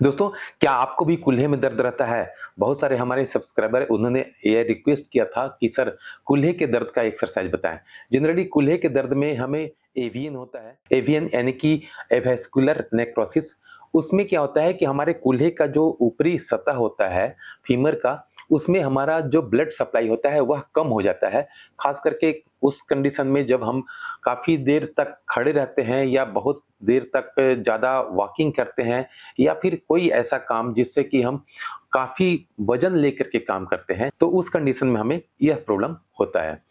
दोस्तों, क्या आपको भी कूल्हे में दर्द रहता है? बहुत सारे हमारे सब्सक्राइबर उन्होंने ये रिक्वेस्ट किया था कि सर कूल्हे के दर्द का एक्सरसाइज बताएँ। जनरली कूल्हे के दर्द में हमें एवियन होता है। एवियन यानी कि एवास्कुलर नेक्रोसिस। उसमें क्या होता है कि हमारे कूल्हे का जो ऊपरी सतह होता है फीमर का, उसमें हमारा जो ब्लड सप्लाई होता है वह कम हो जाता है। ख़ास करके उस कंडीशन में जब हम काफ़ी देर तक खड़े रहते हैं या बहुत देर तक ज़्यादा वॉकिंग करते हैं या फिर कोई ऐसा काम जिससे कि हम काफ़ी वज़न लेकर के काम करते हैं, तो उस कंडीशन में हमें यह प्रॉब्लम होता है।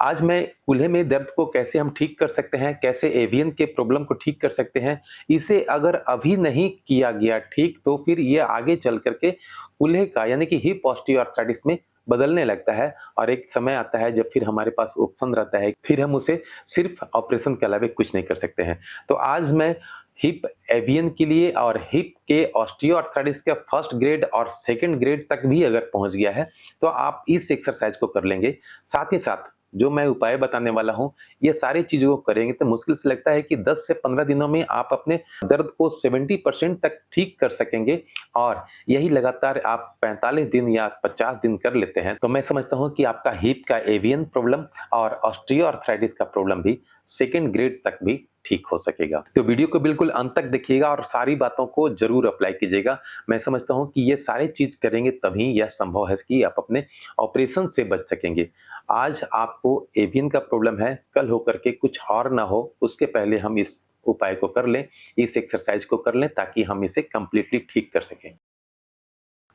आज मैं कूल्हे में दर्द को कैसे हम ठीक कर सकते हैं, कैसे एवियन के प्रॉब्लम को ठीक कर सकते हैं, इसे अगर अभी नहीं किया गया ठीक, तो फिर ये आगे चल कर के कूल्हे का यानी कि हिप ऑस्टियोआर्थराइटिस में बदलने लगता है और एक समय आता है जब फिर हमारे पास ऑप्शन रहता है, फिर हम उसे सिर्फ़ ऑपरेशन के अलावा कुछ नहीं कर सकते हैं। तो आज मैं हिप एवियन के लिए और हिप के ऑस्टियोआर्थराइटिस का फर्स्ट ग्रेड और सेकंड ग्रेड तक भी अगर पहुंच गया है, तो आप इस एक्सरसाइज को कर लेंगे। साथ ही साथ जो मैं उपाय बताने वाला हूं, ये सारी चीज़ों को करेंगे तो मुश्किल से लगता है कि 10 से 15 दिनों में आप अपने दर्द को 70% तक ठीक कर सकेंगे और यही लगातार आप 45 दिन या 50 दिन कर लेते हैं, तो मैं समझता हूं कि आपका हिप का एवियन प्रॉब्लम और ऑस्टियोआर्थराइटिस का प्रॉब्लम भी सेकंड ग्रेड तक भी ठीक हो सकेगा। तो वीडियो को बिल्कुल अंत तक देखिएगा और सारी बातों को ज़रूर अप्लाई कीजिएगा। मैं समझता हूँ कि ये सारी चीज़ करेंगे तभी यह संभव है कि आप अपने ऑपरेशन से बच सकेंगे। आज आपको एवियन का प्रॉब्लम है, कल होकर के कुछ और ना हो, उसके पहले हम इस उपाय को कर लें, इस एक्सरसाइज को कर लें ताकि हम इसे कंप्लीटली ठीक कर सकें।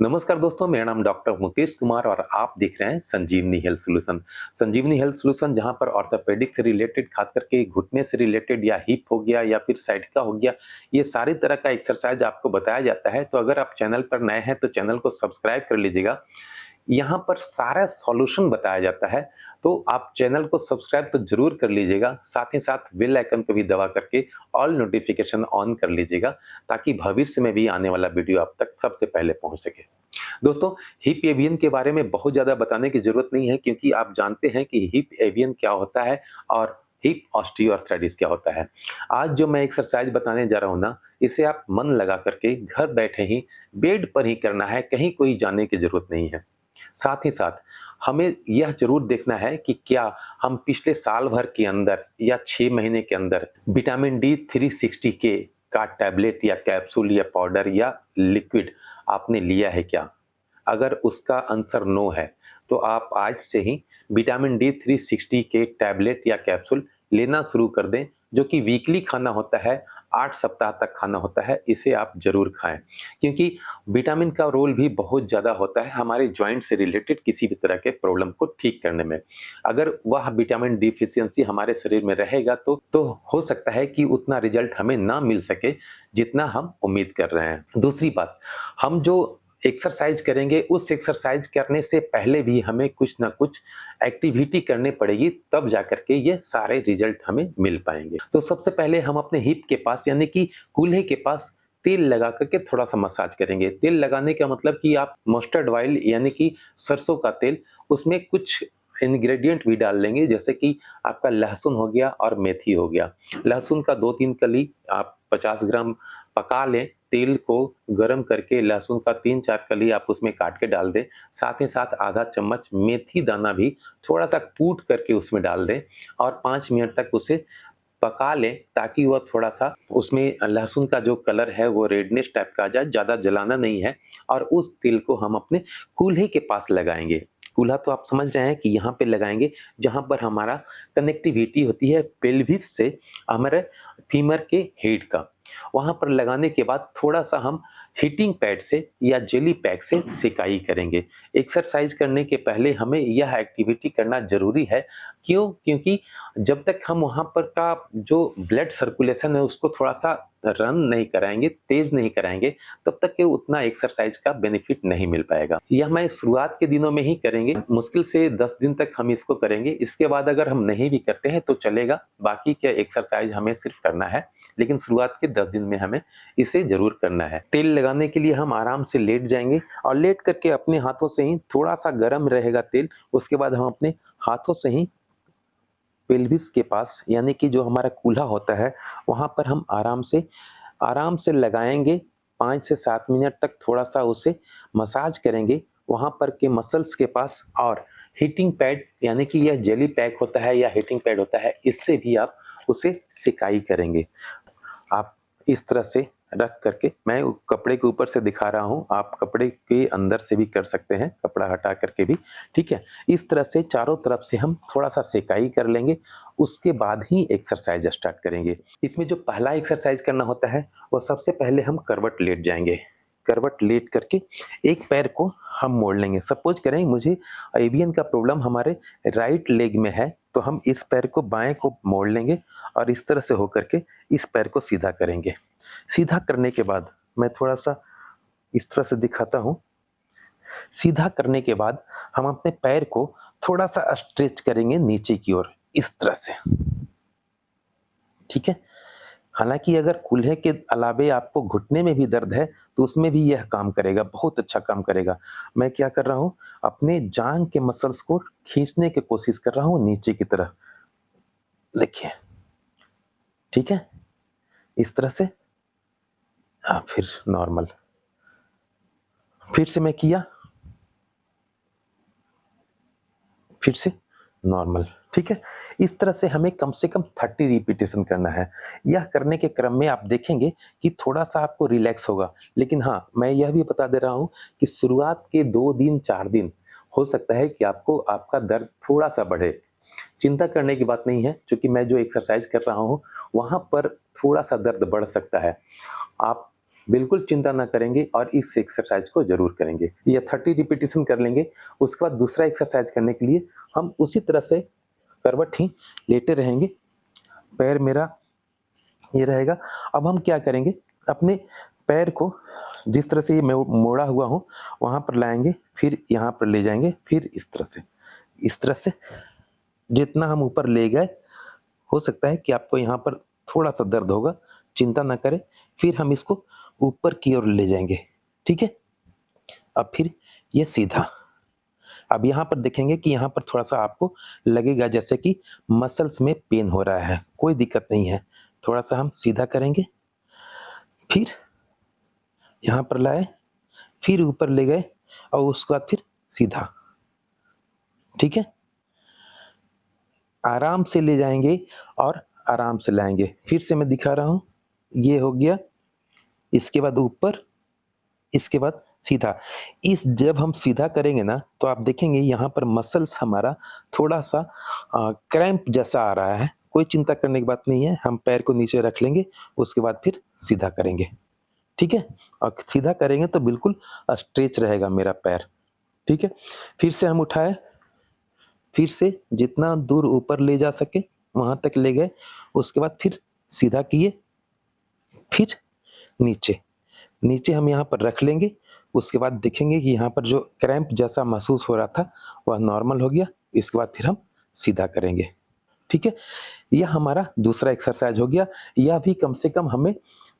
नमस्कार दोस्तों, मेरा नाम डॉक्टर मुकेश कुमार और आप देख रहे हैं संजीवनी हेल्थ सॉल्यूशन। संजीवनी हेल्थ सॉल्यूशन जहां पर ऑर्थोपेडिक से रिलेटेड, खास करके घुटने से रिलेटेड या हिप हो गया या फिर साइटिका हो गया, ये सारे तरह का एक्सरसाइज आपको बताया जाता है। तो अगर आप चैनल पर नए हैं तो चैनल को सब्सक्राइब कर लीजिएगा। यहाँ पर सारा सॉल्यूशन बताया जाता है, तो आप चैनल को सब्सक्राइब तो ज़रूर कर लीजिएगा, साथ ही साथ बेल आइकन को भी दबा करके ऑल नोटिफ़िकेशन ऑन कर लीजिएगा, ताकि भविष्य में भी आने वाला वीडियो आप तक सबसे पहले पहुँच सके। दोस्तों, हिप एवियन के बारे में बहुत ज़्यादा बताने की ज़रूरत नहीं है क्योंकि आप जानते हैं कि हिप एवियन क्या होता है और हिप ऑस्टियोआर्थराइटिस क्या होता है। आज जो मैं एक्सरसाइज बताने जा रहा हूँ ना, इसे आप मन लगा करके घर बैठे ही बेड पर ही करना है, कहीं कोई जाने की ज़रूरत नहीं है। साथ ही साथ हमें यह ज़रूर देखना है कि क्या हम पिछले साल भर के अंदर या 6 महीने के अंदर विटामिन डी 360 के का टैबलेट या कैप्सूल या पाउडर या लिक्विड आपने लिया है क्या? अगर उसका आंसर नो है, तो आप आज से ही विटामिन डी 360 के टैबलेट या कैप्सूल लेना शुरू कर दें, जो कि वीकली खाना होता है, 8 सप्ताह तक खाना होता है, इसे आप ज़रूर खाएँ। क्योंकि विटामिन का रोल भी बहुत ज़्यादा होता है हमारे जॉइंट से रिलेटेड किसी भी तरह के प्रॉब्लम को ठीक करने में। अगर वह विटामिन डिफिशियंसी हमारे शरीर में रहेगा तो हो सकता है कि उतना रिज़ल्ट हमें ना मिल सके, जितना हम उम्मीद कर रहे हैं। दूसरी बात, हम जो एक्सरसाइज करेंगे, उस एक्सरसाइज करने से पहले भी हमें कुछ ना कुछ एक्टिविटी करनी पड़ेगी, तब जाकर के ये सारे रिजल्ट हमें मिल पाएँगे। तो सबसे पहले हम अपने हिप के पास यानी कि कूल्हे के पास तेल लगा कर के थोड़ा-सा मसाज करेंगे। तेल लगाने का मतलब कि आप मस्टर्ड ऑयल यानी कि सरसों का तेल, उसमें कुछ इंग्रेडिएंट भी डाल लेंगे, जैसे कि आपका लहसुन हो गया और मेथी हो गया। लहसुन का 2-3 कली आप 50 ग्राम पका लें, तेल को गरम करके लहसुन का 3-4 कली आप उसमें काट के डाल दें। साथ ही साथ आधा चम्मच मेथी दाना भी थोड़ा-सा कूट करके उसमें डाल दें और 5 मिनट तक उसे पका लें, ताकि वह थोड़ा-सा उसमें लहसुन का जो कलर है वो रेडनेस टाइप का आ जाए, ज़्यादा जलाना नहीं है और उस तेल को हम अपने कूल्हे के पास लगाएँगे। कूल्हा तो आप समझ रहे हैं कि यहाँ पे लगाएँगे, जहाँ पर हमारा कनेक्टिविटी होती है पेल्विस से हमारे फीमर के हेड का। वहाँ पर लगाने के बाद थोड़ा-सा हम हीटिंग पैड से या जेली पैक से सेकाई करेंगे। एक्सरसाइज करने के पहले हमें यह एक्टिविटी करना ज़रूरी है। क्यों? क्योंकि जब तक हम वहाँ पर का जो ब्लड सर्कुलेशन है उसको थोड़ा-सा रन नहीं कराएँगे, तेज़ नहीं कराएँगे, तब तक के उतना एक्सरसाइज का बेनिफिट नहीं मिल पाएगा। यह मैं शुरुआत के दिनों में ही करेंगे, मुश्किल से 10 दिन तक हम इसको करेंगे। इसके बाद अगर हम नहीं भी करते हैं तो चलेगा, बाकी के एक्सरसाइज हमें सिर्फ करना है, लेकिन शुरुआत के 10 दिन में हमें इसे ज़रूर करना है। तेल लगाने के लिए हम आराम से लेट जाएँगे और लेट करके अपने हाथों से ही थोड़ा-सा गरम रहेगा तेल, उसके बाद हम अपने हाथों से ही पेल्विस के पास यानी कि जो हमारा कूल्हा होता है, वहाँ पर हम आराम से लगाएँगे 5 से 7 मिनट तक थोड़ा-सा उसे मसाज करेंगे वहाँ पर के मसल्स के पास, और हीटिंग पैड यानी कि यह जेली पैक होता है या हीटिंग पैड होता है, इससे भी आप उसे सिकाई करेंगे। आप इस तरह से रख करके, मैं कपड़े के ऊपर से दिखा रहा हूँ, आप कपड़े के अंदर से भी कर सकते हैं, कपड़ा हटा करके भी, ठीक है? इस तरह से चारों तरफ से हम थोड़ा-सा सिकाई कर लेंगे, उसके बाद ही एक्सरसाइज़ स्टार्ट करेंगे। इसमें जो पहला एक्सरसाइज़ करना होता है, वो सबसे पहले हम करवट लेट जाएँगे। करवट लेट करके एक पैर को हम मोड़ लेंगे। सपोज़ करें मुझे एवियन का प्रॉब्लम हमारे राइट लेग में है, तो हम इस पैर को बाएँ को मोड़ लेंगे और इस तरह से होकर के इस पैर को सीधा करेंगे। सीधा करने के बाद मैं थोड़ा-सा इस तरह से दिखाता हूँ। सीधा करने के बाद हम अपने पैर को थोड़ा-सा स्ट्रेच करेंगे नीचे की ओर, इस तरह से, ठीक है? हालाँकि अगर कूल्हे के अलावे आपको घुटने में भी दर्द है, तो उसमें भी यह काम करेगा, बहुत अच्छा काम करेगा। मैं क्या कर रहा हूँ, अपने जाँघ के मसल्स को खींचने की कोशिश कर रहा हूँ नीचे की तरफ। देखिए, ठीक है? इस तरह से फिर नॉर्मल। फिर से मैं किया, फिर से नॉर्मल, ठीक है? इस तरह से हमें कम से कम 30 रिपिटेशन करना है। यह करने के क्रम में आप देखेंगे कि थोड़ा-सा आपको रिलैक्स होगा। लेकिन हाँ, मैं यह भी बता दे रहा हूँ कि शुरुआत के 2 दिन, 4 दिन हो सकता है कि आपको आपका दर्द थोड़ा-सा बढ़े। चिंता करने की बात नहीं है, क्योंकि मैं जो एक्सरसाइज़ कर रहा हूँ, वहाँ पर थोड़ा-सा दर्द बढ़ सकता है। आप बिल्कुल चिंता ना करेंगे और इस एक्सरसाइज़ को ज़रूर करेंगे। ये 30 रिपिटेशन कर लेंगे, उसके बाद दूसरा एक्सरसाइज़ करने के लिए हम उसी तरह से करवट ही लेटे रहेंगे, पैर मेरा ये रहेगा। अब हम क्या करेंगे, अपने पैर को जिस तरह से ये मैं मोड़ा हुआ हूँ, वहाँ पर लाएँगे, फिर यहाँ पर ले जाएँगे, फिर इस तरह से। इस तरह से जितना हम ऊपर ले गए, हो सकता है कि आपको यहाँ पर थोड़ा-सा दर्द होगा, चिंता ना करें। फिर हम इसको ऊपर की ओर ले जाएँगे, ठीक है? अब फिर ये सीधा। अब यहाँ पर देखेंगे कि यहाँ पर थोड़ा-सा आपको लगेगा जैसे कि मसल्स में पेन हो रहा है, कोई दिक्कत नहीं है। थोड़ा-सा हम सीधा करेंगे, फिर यहाँ पर लाए, फिर ऊपर ले गए और उसके बाद फिर सीधा, ठीक है? आराम से ले जाएँगे और आराम से लाएँगे। फिर से मैं दिखा रहा हूँ, ये हो गया, इसके बाद ऊपर, इसके बाद सीधा। इस जब हम सीधा करेंगे ना, तो आप देखेंगे यहाँ पर मसल्स हमारा थोड़ा-सा क्रैम्प जैसा आ रहा है। कोई चिंता करने की बात नहीं है, हम पैर को नीचे रख लेंगे, उसके बाद फिर सीधा करेंगे, ठीक है? और सीधा करेंगे तो बिल्कुल स्ट्रेच रहेगा मेरा पैर, ठीक है? फिर से हम उठाए, फिर से जितना दूर ऊपर ले जा सके, वहाँ तक ले गए, उसके बाद फिर सीधा किए, फिर नीचे। नीचे हम यहाँ पर रख लेंगे, उसके बाद देखेंगे कि यहाँ पर जो क्रैम्प जैसा महसूस हो रहा था, वह नॉर्मल हो गया। इसके बाद फिर हम सीधा करेंगे, ठीक है? यह हमारा दूसरा एक्सरसाइज़ हो गया। यह भी कम से कम हमें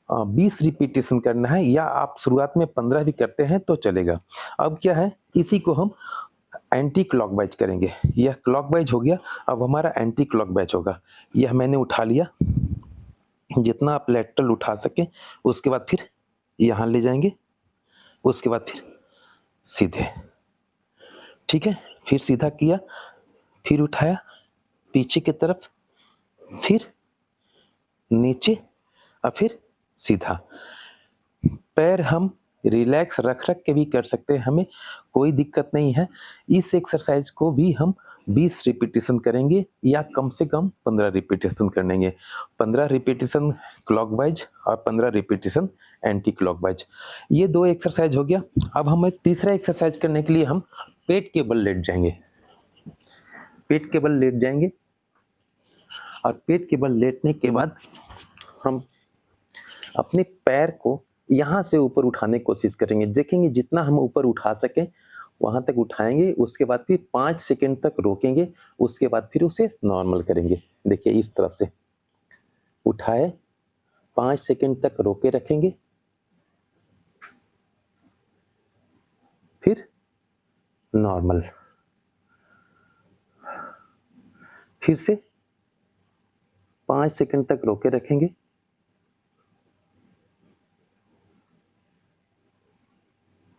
20 रिपिटेशन करना है, या आप शुरुआत में 15 भी करते हैं तो चलेगा। अब क्या है, इसी को हम एंटी क्लॉकवाइज़ करेंगे। यह क्लॉकवाइज़ हो गया, अब हमारा एंटी क्लॉकवाइज़ होगा। यह मैंने उठा लिया, जितना आप लैटरल उठा सकें, उसके बाद फिर यहाँ ले जाएँगे, उसके बाद फिर सीधे, ठीक है? फिर सीधा किया, फिर उठाया, पीछे की तरफ, फिर नीचे और फिर सीधा। पैर हम रिलैक्स रख-रख के भी कर सकते हैं, हमें कोई दिक्कत नहीं है। इस एक्सरसाइज़ को भी हम 20 रिपिटेशन करेंगे या कम से कम 15 रिपिटेशन करेंगे। 15 रिपिटेशन क्लॉकवाइज़ और 15 रिपिटेशन एंटी क्लॉकवाइज़। ये 2 एक्सरसाइज़ हो गया। अब हमें तीसरा एक्सरसाइज़ करने के लिए हम पेट के बल लेट जाएँगे। पेट के बल लेट जाएँगे और पेट के बल लेटने के बाद हम अपने पैर को यहाँ से ऊपर उठाने की कोशिश करेंगे। देखेंगे जितना हम ऊपर उठा सकें, वहाँ तक उठाएँगे, उसके बाद फिर 5 सेकंड तक रोकेंगे, उसके बाद फिर उसे नॉर्मल करेंगे। देखिए इस तरह से उठाए, 5 सेकंड तक रोके रखेंगे, फिर नॉर्मल। फिर से 5 सेकंड तक रोके रखेंगे,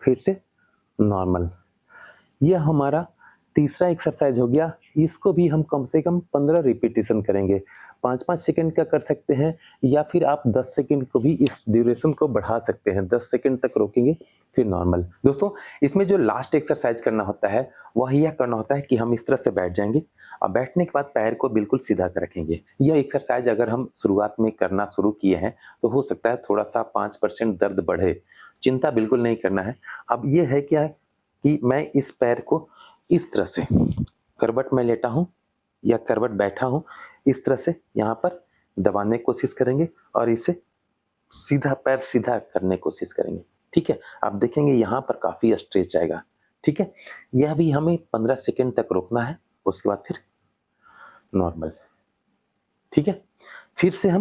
फिर से नॉर्मल। यह हमारा तीसरा एक्सरसाइज हो गया। इसको भी हम कम से कम 15 रिपीटेशन करेंगे। 5-5 सेकंड का कर सकते हैं या फिर आप 10 सेकंड को भी इस ड्यूरेशन को बढ़ा सकते हैं। 10 सेकंड तक रोकेंगे फिर नॉर्मल। दोस्तों, इसमें जो लास्ट एक्सरसाइज करना होता है वह यह करना होता है कि हम इस तरह से बैठ जाएँगे और बैठने के बाद पैर को बिल्कुल सीधा कर रखेंगे। यह एक्सरसाइज अगर हम शुरुआत में करना शुरू किए हैं तो हो सकता है थोड़ा-सा 5% दर्द बढ़े। चिंता बिल्कुल नहीं करना है। अब ये है क्या कि मैं इस पैर को इस तरह से करवट में लेटा हूँ या करवट बैठा हूँ, इस तरह से यहाँ पर दबाने की कोशिश करेंगे और इसे सीधा पैर सीधा करने की कोशिश करेंगे। ठीक है? आप देखेंगे यहाँ पर काफ़ी स्ट्रेच आएगा। ठीक है? यह भी हमें 15 सेकंड तक रोकना है, उसके बाद फिर नॉर्मल। ठीक है? फिर से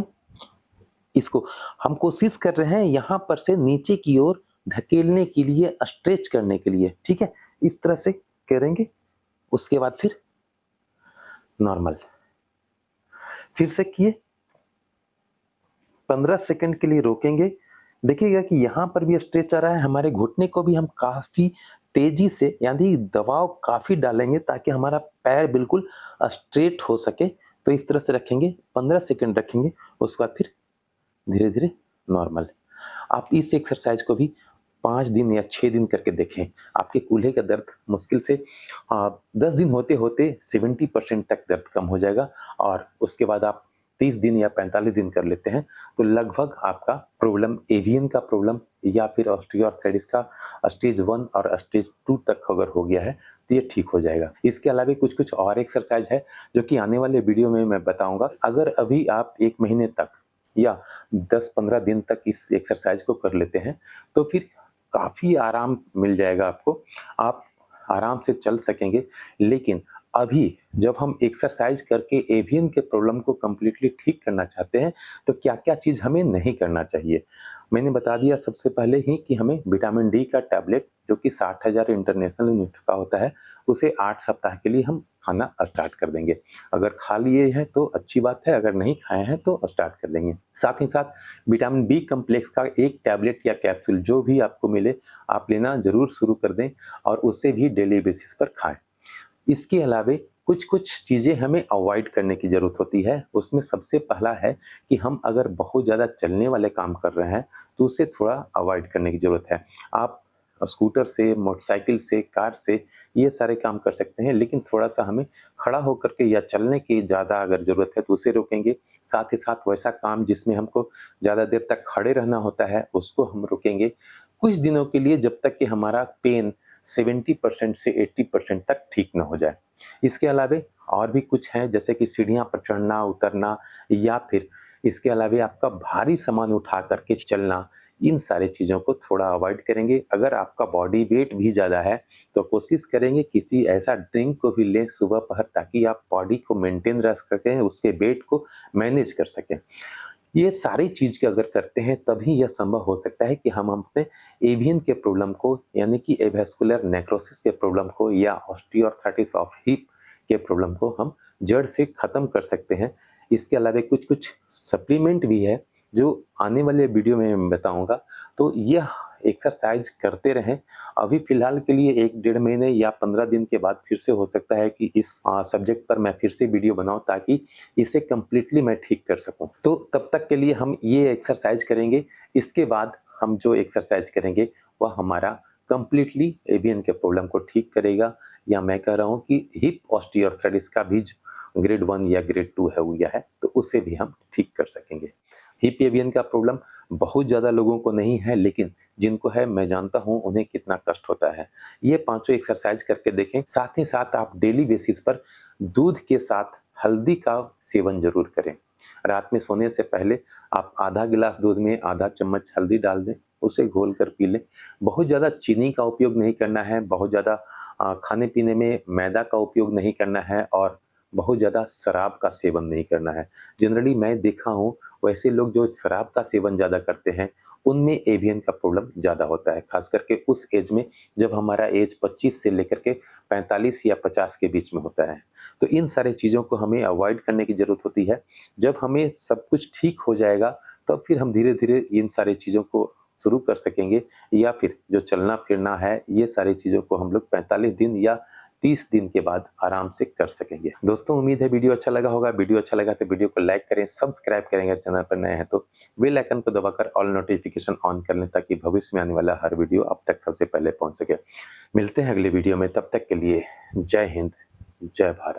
इसको हम कोशिश कर रहे हैं यहाँ पर से नीचे की ओर धकेलने के लिए, स्ट्रेच करने के लिए। ठीक है? इस तरह से करेंगे, उसके बाद फिर नॉर्मल। फिर से किए, 15 सेकंड के लिए रोकेंगे। देखिएगा कि यहाँ पर भी स्ट्रेच आ रहा है, हमारे घुटने को भी हम काफ़ी तेज़ी से यानी दबाव काफ़ी डालेंगे ताकि हमारा पैर बिल्कुल स्ट्रेट हो सके। तो इस तरह से रखेंगे, 15 सेकंड रखेंगे, उसके बाद फिर धीरे-धीरे नॉर्मल। आप इस एक्सरसाइज को भी 5 दिन या 6 दिन करके देखें। आपके कूल्हे का दर्द मुश्किल से 10 दिन होते-होते 70% तक दर्द कम हो जाएगा और उसके बाद आप 30 दिन या 45 दिन कर लेते हैं, तो लगभग आपका प्रॉब्लम एवियन का प्रॉब्लम या फिर ऑस्टियोआर्थराइटिस का स्टेज 1 और स्टेज 2 तक अगर हो गया है, तो ये ठीक हो जाएगा। इसके अलावा कुछ-कुछ और एक्सरसाइज है, जो कि आने वाले वीडियो में मैं बताऊँगा। अगर अभी आप 1 महीने तक या 10-15 दिन तक इस एक्सरसाइज को कर लेते हैं, तो फिर काफ़ी आराम मिल जाएगा आपको। आप आराम से चल सकेंगे। लेकिन अभी जब हम एक्सरसाइज करके एवियन के प्रॉब्लम को कंप्लीटली ठीक करना चाहते हैं, तो क्या-क्या चीज़ हमें नहीं करना चाहिए। मैंने बता दिया सबसे पहले ही कि हमें विटामिन डी का टैबलेट जो कि 60,000 इंटरनेशनल यूनिट का होता है, उसे 8 सप्ताह के लिए हम खाना स्टार्ट कर देंगे। अगर खा लिए हैं तो अच्छी बात है, अगर नहीं खाए हैं तो स्टार्ट कर देंगे। साथ ही साथ विटामिन बी कॉम्प्लेक्स का एक टैबलेट या कैप्सूल जो भी आपको मिले, आप लेना ज़रूर शुरू कर दें और उसे भी डेली बेसिस पर खाएँ। इसके अलावे कुछ-कुछ चीज़ें हमें अवॉइड करने की ज़रूरत होती है। उसमें सबसे पहला है कि हम अगर बहुत ज़्यादा चलने वाले काम कर रहे हैं, तो उसे थोड़ा अवॉइड करने की ज़रूरत है। आप स्कूटर से, मोटरसाइकिल से, कार से ये सारे काम कर सकते हैं, लेकिन थोड़ा-सा हमें खड़ा होकर के या चलने की ज़्यादा अगर ज़रूरत है, तो उसे रोकेंगे। साथ ही साथ वैसा काम जिसमें हमको ज़्यादा देर तक खड़े रहना होता है, उसको हम रोकेंगे। कुछ दिनों के लिए जब तक कि हमारा पेन 70% से 80% तक ठीक ना हो जाए। इसके अलावे और भी कुछ हैं जैसे कि सीढ़ियाँ पर चढ़ना, उतरना या फिर इसके अलावे आपका भारी सामान उठा कर के चलना, इन सारी चीज़ों को थोड़ा अवॉइड करेंगे। अगर आपका बॉडी वेट भी ज़्यादा है, तो कोशिश करेंगे किसी ऐसा ड्रिंक को भी लें सुबह-पहर ताकि आप बॉडी को मेंटेन रख सकें, उसके वेट को मैनेज कर सकें। ये सारी चीज़ के अगर करते हैं तभी यह संभव हो सकता है कि हम अपने एवियन के प्रॉब्लम को यानी कि एवास्कुलर नेक्रोसिस के प्रॉब्लम को या ऑस्टियोआर्थराइटिस ऑफ हिप के प्रॉब्लम को हम जड़ से ख़त्म कर सकते हैं। इसके अलावा कुछ-कुछ सप्लीमेंट भी है जो आने वाले वीडियो में मैं बताऊँगा। तो यह एक्सरसाइज करते रहें। अभी फ़िलहाल के लिए 1 डेढ़ महीने या 15 दिन के बाद फिर से हो सकता है कि इस सब्जेक्ट पर मैं फिर से वीडियो बनाऊँ ताकि इसे कंप्लीटली मैं ठीक कर सकूँ। तो तब तक के लिए हम ये एक्सरसाइज करेंगे। इसके बाद हम जो एक्सरसाइज करेंगे वह हमारा कंप्लीटली एवियन के प्रॉब्लम को ठीक करेगा या मैं कह रहा हूँ कि हिप ऑस्टियोआर्थराइटिस का भी ग्रेड 1 या ग्रेड 2 है हो गया है, तो उसे भी हम ठीक कर सकेंगे। हिप एवियन का प्रॉब्लम बहुत ज़्यादा लोगों को नहीं है, लेकिन जिनको है मैं जानता हूँ उन्हें कितना कष्ट होता है। ये पाँचों एक्सरसाइज करके देखें। साथ ही साथ आप डेली बेसिस पर दूध के साथ हल्दी का सेवन ज़रूर करें। रात में सोने से पहले आप आधा गिलास दूध में आधा चम्मच हल्दी डाल दें, उसे घोल कर पी लें। बहुत ज़्यादा चीनी का उपयोग नहीं करना है, बहुत ज़्यादा खाने-पीने में मैदा का उपयोग नहीं करना है और बहुत ज़्यादा शराब का सेवन नहीं करना है। जनरली मैं देखा हूँ वैसे लोग जो शराब का सेवन ज़्यादा करते हैं, उनमें एवियन का प्रॉब्लम ज़्यादा होता है, ख़ास करके उस एज में जब हमारा एज 25 से लेकर के 45 या 50 के बीच में होता है। तो इन सारी चीज़ों को हमें अवॉइड करने की ज़रूरत होती है। जब हमें सब कुछ ठीक हो जाएगा, तब फिर हम धीरे-धीरे इन सारी चीज़ों को शुरू कर सकेंगे या फिर जो चलना-फिरना है, ये सारी चीज़ों को हम लोग 45 दिन या 30 दिन के बाद आराम से कर सकेंगे। दोस्तों उम्मीद है वीडियो अच्छा लगा होगा, वीडियो अच्छा लगा तो वीडियो को लाइक करें, सब्सक्राइब करें अगर चैनल पर नए हैं तो, बेल आइकन को दबाकर ऑल नोटिफिकेशन ऑन कर लें ताकि भविष्य में आने वाला हर वीडियो आप तक सबसे पहले पहुँच सके। मिलते हैं अगले वीडियो में, तब तक के लिए जय हिंद, जय भारत।